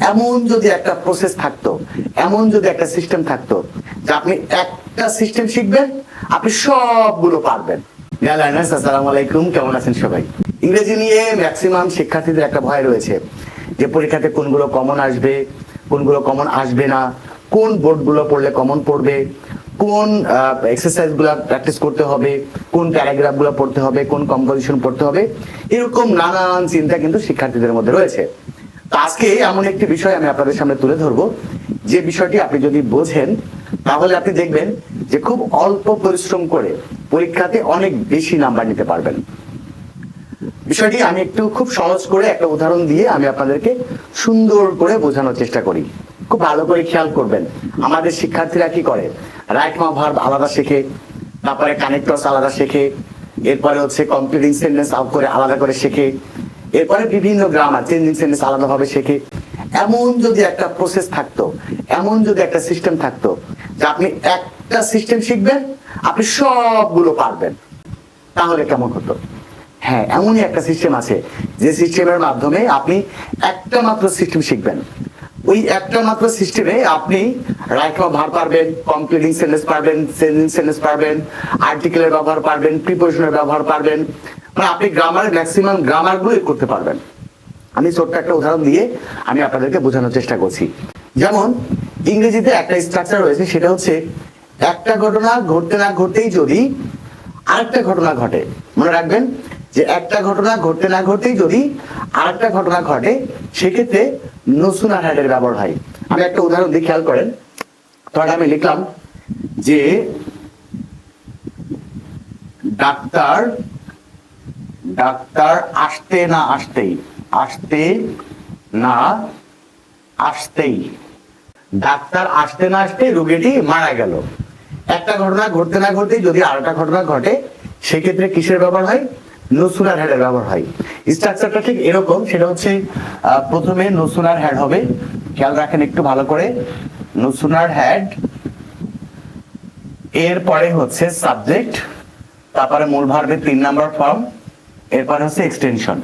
এমন যদি একটা প্রসেস থাকতো, এমন যদি একটা সিস্টেম থাকতো যে আপনি একটা সিস্টেম শিখবেন, আপনি সবগুলো পারবেন। লার্নার্স, আসসালামু আলাইকুম, কেমন আছেন সবাই? ইংরেজি নিয়ে ম্যাক্সিমাম শিক্ষার্থীদের একটা ভয় রয়েছে যে পরীক্ষাতে কোনগুলো কমন আসবে, কোনগুলো কমন আসবে না, কোন বোর্ডগুলো পড়লে কমন পড়বে, কোন এক্সারসাইজ গুলা প্র্যাকটিস করতে হবে, কোন প্যারাগ্রাফ গুলা পড়তে হবে, কোন কম্পোজিশন পড়তে হবে, এরকম নানান চিন্তা কিন্তু শিক্ষার্থীদের মধ্যে রয়েছে। তো আজকে এমন একটি বিষয় আমি আপনাদের সামনে তুলে ধরবো, যে বিষয়টি আপনি যদি বোঝেন তাহলে আপনি দেখবেন যে খুব অল্প পরিশ্রম করে পরীক্ষাতে অনেক বেশি নাম্বার নিতে পারবেন। বিষয়টি আমি একটু খুব সহজ করে একটা উদাহরণ দিয়ে আমি আপনাদেরকে সুন্দর করে বোঝানোর চেষ্টা করি। খুব ভালো করে খেয়াল করবেন, আমাদের শিক্ষার্থীরা কি করে, রাইট নাও ভার্ব আলাদা শেখে, তারপরে কানেক্টরস আলাদা শেখে, এরপরে হচ্ছে কমপ্লিটিং সেন্টেন্স আউট করে আলাদা করে শেখে, এরপরে বিভিন্ন গ্রামার চেঞ্জিং সেন্টেন্স আলাদাভাবে শেখে। এমন যদি একটা প্রসেস থাকতো, এমন যদি একটা সিস্টেম থাকতো যে আপনি একটা সিস্টেম শিখবেন, আপনি সবগুলো পারবেন, তাহলে কেমন হতো? হ্যাঁ, এমনই একটা সিস্টেম আছে যে সিস্টেমের মাধ্যমে আপনি একটা মাত্র সিস্টেম শিখবেন। ওই একটা মাত্র সিস্টেমে আপনি রাইট নাও ভার্ব পারবেন, কমপ্লিটিং সেন্টেন্স পারবেন, চেঞ্জিং সেন্টেন্স পারবেন, আর্টিকেলের ব্যবহার পারবেন, প্রিপোজিশনের ব্যবহার পারবেন, মানে আপনি গ্রামারের ম্যাক্সিমাম গ্রামার গুলো করতে পারবেন। আমি ছোট্ট একটা উদাহরণ দিয়ে আমি আপনাদেরকে বোঝানোর চেষ্টা করছি। যেমন ইংরেজিতে একটা স্ট্রাকচার রয়েছে, সেটা হচ্ছে একটা ঘটনা ঘটতে না ঘটতেই যদি আরেকটা ঘটনা ঘটে। মনে রাখবেন যে একটা ঘটনা ঘটতে না ঘটতেই যদি আরেকটা ঘটনা ঘটে, সেক্ষেত্রে নো সুনার হ্যাড এর ব্যবহার হয়। আমি একটা উদাহরণ দিয়ে খেয়াল করেন। তাহলে আমি লিখলাম যে ডাক্তার ডাক্তার আসতে না আসতেই, আসতে না আসতেই, ডাক্তার আসতে না আসতেই রোগীটি মারা গেল। একটা ঘটনা ঘটতে না ঘটতেই যদি আরেকটা ঘটনা ঘটে, সেক্ষেত্রে কিসের ব্যবহার হয়? নো সুনার হ্যাড এর ব্যবহার হয়। স্ট্রাকচারটা ঠিক এরকম, সেটা হচ্ছে প্রথমে নো সুনার হ্যাড হবে, খেয়াল রাখেন একটু ভালো করে, নো সুনার হ্যাড, এরপরে হচ্ছে সাবজেক্ট, তারপরে মূল ভার্বের 3 নাম্বার ফর্ম, এরপরে হচ্ছে এক্সটেনশন,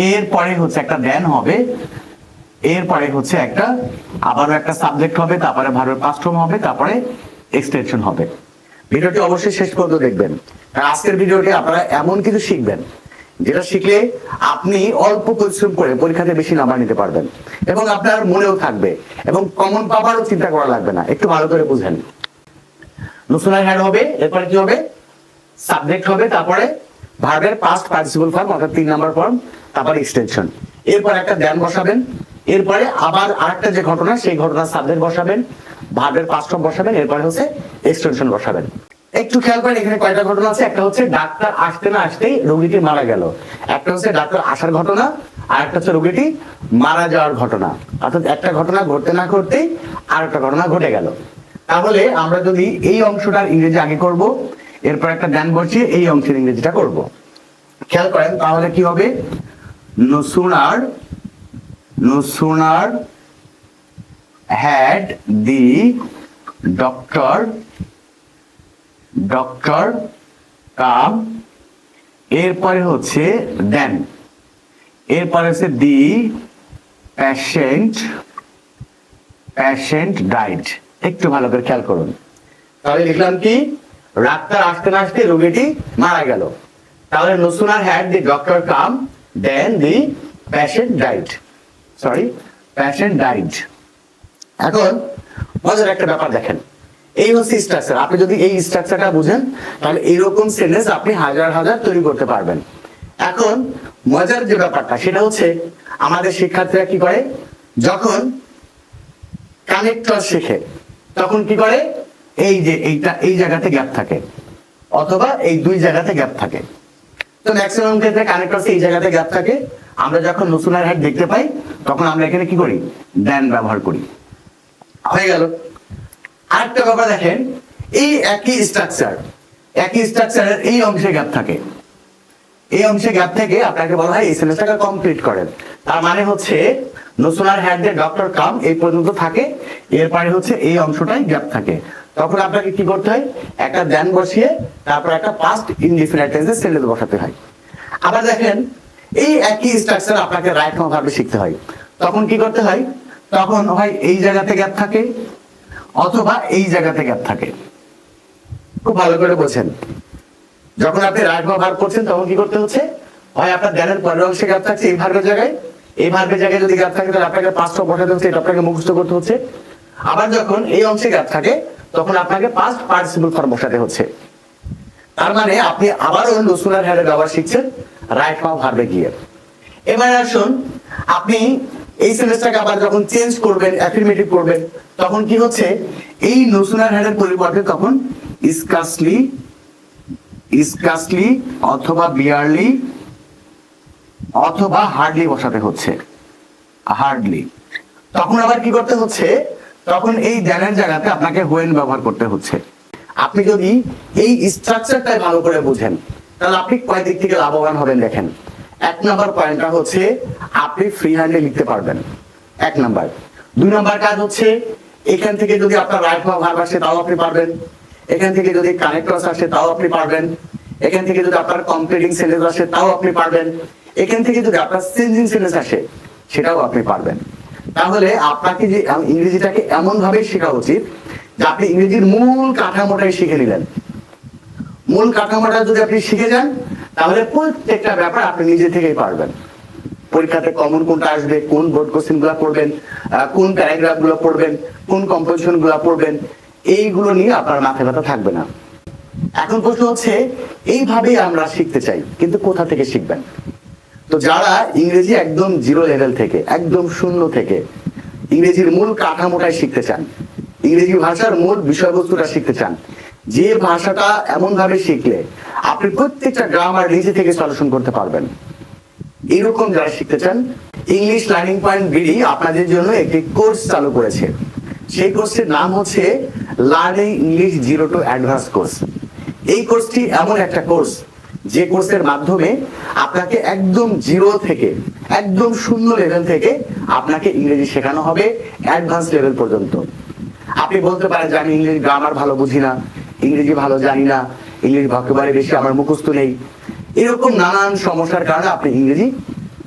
এরপরে হচ্ছে একটা দেন হবে, এরপরে হচ্ছে একটা আবারও একটা সাবজেক্ট হবে, তারপরে ভার্বের পাস্ট ফর্ম হবে, তারপরে এক্সটেনশন হবে। ভিডিওটি অবশ্যই শেষ পর্যন্ত দেখবেন, কারণ আজকের ভিডিওটি আপনারা এমন কিছু শিখবেন যেটা শিখলে আপনি অল্প পরিশ্রম করে পরীক্ষাতে বেশি নাম্বার নিতে পারবেন এবং আপনার মনেও থাকবে এবং কমন পাবারও চিন্তা করা লাগবে না। একটু ভালো করে বুঝেন। নুসুনার হ্যাড হবে, এরপরে কি হবে? সাবজেক্ট হবে, তারপরে ভার্বের পাস্ট পার্টিসিপল ফর্ম অর্থাৎ 3 নাম্বার ফর্ম, তারপরে এক্সটেনশন, এরপর একটা দেন বসাবেন, এরপরে আবার আরেকটা যে ঘটনা সেই ঘটনার সাবজেক্ট বসাবেন, ভার্বের পাস্ট ফর্ম বসাবেন, এরপরে হচ্ছে এক্সটেনশন বসাবেন। একটু খেয়াল করেন এখানে কয়টা ঘটনা আছে। একটা হচ্ছে ডাক্তার আসতে না আসতেই রোগীটি মারা গেল, একটা হচ্ছে ডাক্তার আসার ঘটনা, আর একটা হচ্ছে রোগীটি মারা যাওয়ার ঘটনা। অর্থাৎ একটা ঘটনা ঘটতে না ঘটতেই আর একটা ঘটনা ঘটে গেল। তাহলে আমরা যদি এই অংশটার ইংরেজি আগে করব, এরপর একটা দেন বসিয়ে এই অংশের ইংরেজিটা করব, খেয়াল করেন তাহলে কি হবে? No sooner had the doctor come, এরপরে হচ্ছে দেন, এরপরে হচ্ছে দি প্যাশেন্ট ডাইড। একটু ভালো করে খেয়াল করুন। তাহলে লিখলাম কি? ডাক্তার আসতে না আসতে রোগীটি মারা গেল। তাহলে no sooner had the doctor come than the patient died. এখন মজার একটা ব্যাপার দেখেন, এই হচ্ছে স্ট্রাকচার। আপনি যদি এই স্ট্রাকচারটা বুঝেন তাহলে এইরকম সেন্টেন্স আপনি হাজার হাজার তৈরি করতে পারবেন। এখন মজার যে ব্যাপারটা সেটা হচ্ছে আমাদের শিক্ষার্থীরা কি করে, যখন কানেক্টর শেখে তখন কি করে, এই যে এই জায়গাতে গ্যাপ থাকে অথবা এই দুই জায়গাতে গ্যাপ থাকে। তো ম্যাক্সিমাম ক্ষেত্রে কানেক্টর এই জায়গাতে গ্যাপ থাকে। আমরা যখন নুসুনার হ্যাড দেখতে পাই তখন আমরা এখানে কি করি? দেন ব্যবহার করি। হয়ে গেল। আরেকটা ব্যাপার দেখেন, এই একই স্ট্রাকচারের এই অংশে গ্যাপ থাকে, এই অংশে গ্যাপ থেকে আপনাকে বলা হয় এই সেন্টেন্সটাকে কমপ্লিট করেন। তার মানে হচ্ছে no sooner had the doctor come এই পর্যন্ত থাকে, এরপরে হচ্ছে এই অংশটাই গ্যাপ থাকে। তখন আপনাকে কি করতে হয়? একটা দেন বসিয়ে তারপর একটা পাস্ট ইনডিফিনিট টেন্সে সেন্টেন্স বসাতে হয়। আবার দেখেন এই একই স্ট্রাকচার আপনাকে রাইট নাও ভার্বে শিখতে হয়। তখন কি করতে হয়? তখন হয় এই জায়গাতে গ্যাপ থাকে অথবা এই জায়গাতে গ্যাপ থাকে। খুব ভালো করে বোঝেন, যখন আপনি রাইট ভার্ব করছেন তখন কি করতে হচ্ছে, হয় আপনার ধ্যানের পরের অংশে গ্যাপ থাকছে এই ভার্বের জায়গায়, এই ভার্বের জায়গায় যদি গ্যাপ থাকে তাহলে আপনাকে পাস্ট ফর্ম বসাতে হচ্ছে, এটা আপনাকে মুখস্থ করতে হচ্ছে। আবার যখন এই অংশে গ্যাপ থাকে তখন আপনাকে পাস্ট পার্টিসিপল ফর্ম বসাতে হচ্ছে। তার মানে আপনি আবারও নসুলার হ্যাডের ব্যবহার শিখছেন রাইট নাও ভার্বে গিয়ে। এবার আসুন, আপনি এই সেন্টেন্সটাকে আবার যখন চেঞ্জ করবেন, অ্যাফার্মেটিভ করবেন, তখন কি হচ্ছে, এই নসুলার হ্যাডের পরিবর্তে তখন স্কার্সলি, স্কার্সলি অথবা বিয়ারলি অথবা হার্ডলি বসাতে হচ্ছে, হার্ডলি। তখন আবার কি করতে হচ্ছে, তখন এই দ্যানের জায়গাতে আপনাকে হোয়েন ব্যবহার করতে হচ্ছে। আপনি যদি এই স্ট্রাকচারটাই ভালো করে বুঝেন তাহলে আপনি কয় দিক থেকে লাভবান হবেন দেখেন। এক নাম্বার পয়েন্টটা হচ্ছে আপনি ফ্রি হ্যান্ডে লিখতে পারবেন, এক নাম্বার। দুই নাম্বার কাজ হচ্ছে এখান থেকে যদি আপনার রাইট ভার্ব আসে তাও আপনি পারবেন, এখান থেকে যদি কানেক্টরস আসে তাও আপনি পারবেন, এখান থেকে যদি আপনার কমপ্লিটিং সেন্টেন্স আসে তাও আপনি পারবেন, এখান থেকে যদি আপনার চেঞ্জিং সেন্টেন্স আসে সেটাও আপনি পারবেন। তাহলে আপনাকে যে ইংরেজিটাকে এমন ভাবে শেখা উচিত যে আপনি ইংরেজির মূল কাঠামোটাই শিখে নিলেন। মূল কাঠামোটা যদি আপনি শিখে যান তাহলে প্রত্যেকটা ব্যাপার আপনি নিজে থেকেই পারবেন। পরীক্ষাতে কমন কোনটা আসবে, কোন বোর্ড কোশ্চেন গুলা পড়বেন, কোন প্যারাগ্রাফ গুলো পড়বেন, কোন কম্পোজিশন গুলা পড়বেন, এইগুলো নিয়ে আপনার মাথায় ব্যথা থাকবে না। এখন প্রশ্ন হচ্ছে এইভাবেই আমরা শিখতে চাই, কিন্তু কোথা থেকে শিখবেন? তো যারা ইংরেজি একদম জিরো লেভেল থেকে, একদম শূন্য থেকে ইংরেজির মূল কাঠামোটাই শিখতে চান, ইংরেজি ভাষার মূল বিষয়বস্তুটা শিখতে চান, যে ভাষাটা এমন ভাবে শিখলে আপনি প্রত্যেকটা গ্রামার নিজে থেকে সলিউশন করতে পারবেন, এরকম যারা শিখতে চান, ইংলিশ লার্নিং পয়েন্ট বিডি আপনাদের জন্য একটি কোর্স চালু করেছে। সেই কোর্সের নাম হচ্ছে learning English zero to advance course. এই কোর্সটি এমন একটা কোর্স যে কোর্সের মাধ্যমে আপনাকে একদম জিরো থেকে, একদম শূন্য লেভেল থেকে আপনাকে ইংরেজি শেখানো হবে অ্যাডভান্স লেভেল পর্যন্ত। আপনি বলতে পারেন যে আমি ইংরেজি গ্রামার ভালো বুঝি না, ইংরেজি ভালো জানি না, ইংরেজি একেবারে বেশি আমার মুখস্থ নেই, এরকম নানান সমস্যার কারণে আপনি ইংরেজি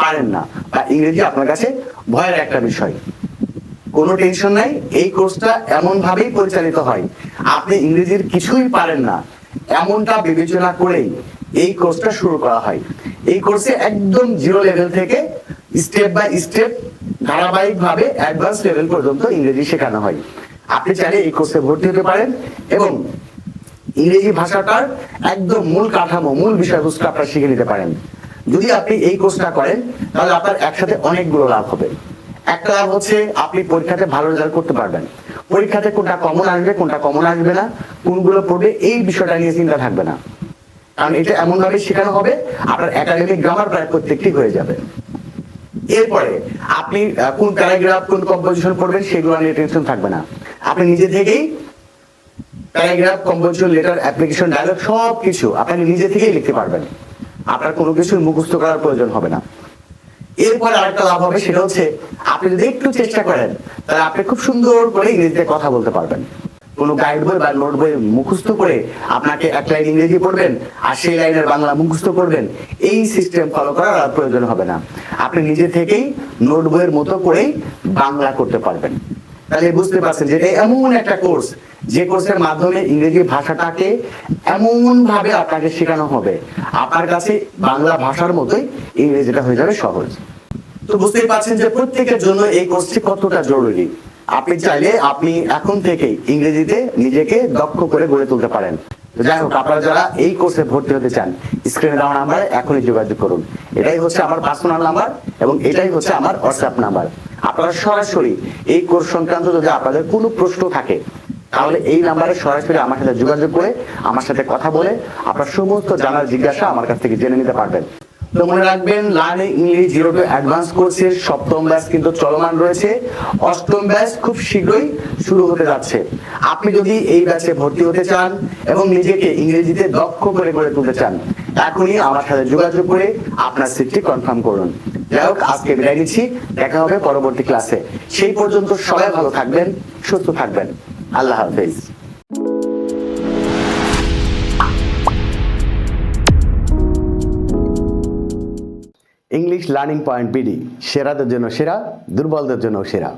পারেন না বা ইংরেজি আপনার কাছে ভয়ের একটা বিষয়। কোনো টেনশন নাই, এই কোর্সটা এমন ভাবেই পরিচালিত হয় আপনি ইংরেজির কিছুই পারেন না এমনটা বিবেচনা করেই এই কোর্সটা শুরু করা হয়। এই কোর্সে একদম জিরো লেভেল থেকে স্টেপ বাই স্টেপ ধারাবাহিক ভাবে অ্যাডভান্স লেভেল পর্যন্ত ইংরেজি শেখানো হয়। আপনি চাইলে এই কোর্সে ভর্তি হতে পারেন এবং ইংরেজি ভাষাটার একদম মূল কাঠামো, মূল বিষয়বস্তু আপনারা শিখে নিতে পারেন। যদি আপনি এই কোর্সটা করেন তাহলে আপনার একসাথে অনেকগুলো লাভ হবে। একটা লাভ হচ্ছে আপনি পরীক্ষাতে ভালো রেজাল্ট করতে পারবেন। পরীক্ষাতে কোনটা কমন আসবে, কোনটা কমন আসবে না, কোনগুলো পড়বে, এই বিষয়টা নিয়ে চিন্তা থাকবে না, কারণ এটা এমন ভাবে শেখানো হবে আপনার একাডেমিক গ্রামার প্রায় প্রত্যেকটি হয়ে যাবে। এরপরে আপনি কোন প্যারাগ্রাফ, কোন কম্পোজিশন পড়বেন সেগুলো নিয়ে টেনশন থাকবে না। আপনি নিজে থেকেই paragraph, composition, letter, application, dialogue সবকিছু আপনি নিজে থেকেই লিখতে পারবেন। আপনার কোনো কিছু মুখস্থ করার প্রয়োজন হবে না। এরপরে আরেকটা লাভ হবে, সেটা হচ্ছে আপনি যদি একটু চেষ্টা করেন তাহলে আপনি খুব সুন্দর করে ইংরেজিতে কথা বলতে পারবেন। কোনো গাইড বই বা নোট বই মুখস্থ করে আপনাকে এক লাইন ইংরেজি পড়বেন আর সেই লাইনের বাংলা মুখস্থ করবেন, এই সিস্টেম ফলো করার আর প্রয়োজন হবে না। আপনি নিজে থেকেই নোট বইয়ের মতো করেই বাংলা করতে পারবেন। তাহলে বুঝতে পারছেন যে এটা এমন একটা কোর্স যে কোর্সের মাধ্যমে ইংরেজি ভাষাটাকে এমন ভাবে আপনাকে শেখানো হবে আপনার কাছে বাংলা ভাষার মতোই ইংরেজিটা হয়ে যাবে সহজ। তো বুঝতেই পারছেন যে প্রত্যেকের জন্য এই কোর্সটি কতটা জরুরি। আপনি চাইলে আপনি এখন থেকেই ইংরেজিতে নিজেকে দক্ষ করে গড়ে তুলতে পারেন। তো যাই হোক, আপনারা যারা এই কোর্সে ভর্তি হতে চান স্ক্রিনে দেওয়া নাম্বারে এখনই যোগাযোগ করুন। এটাই হচ্ছে আমার পার্সোনাল নাম্বার এবং এটাই হচ্ছে আমার হোয়াটসঅ্যাপ নাম্বার। আপনারা সরাসরি এই কোর্স সংক্রান্ত যদি আপনাদের কোনো প্রশ্ন থাকে তাহলে এই নাম্বারে সরাসরি আমার সাথে যোগাযোগ করে আমার সাথে কথা বলে আপনার সমস্ত জানার জিজ্ঞাসা আমার কাছ থেকে জেনে নিতে পারবেন। তো মনে রাখবেন, learning English zero to advance কোর্সের সপ্তম ব্যাচ কিন্তু চলমান রয়েছে, অষ্টম ব্যাচ খুব শীঘ্রই শুরু হতে যাচ্ছে। আপনি যদি এই ব্যাচে ভর্তি হতে চান এবং নিজেকে ইংরেজিতে দক্ষ করে গড়ে তুলতে চান, এখনই আমার সাথে যোগাযোগ করে আপনার সিটটি কনফার্ম করুন। যাই হোক, আজকে বিদায় নিচ্ছি, দেখা হবে পরবর্তী ক্লাসে। সেই পর্যন্ত সবাই ভালো থাকবেন, সুস্থ থাকবেন। আল্লাহ হাফেজ। ইংলিশ লার্নিং পয়েন্ট বিডি, সেরাদের জন্য সেরা, দুর্বলদের জন্য সেরা।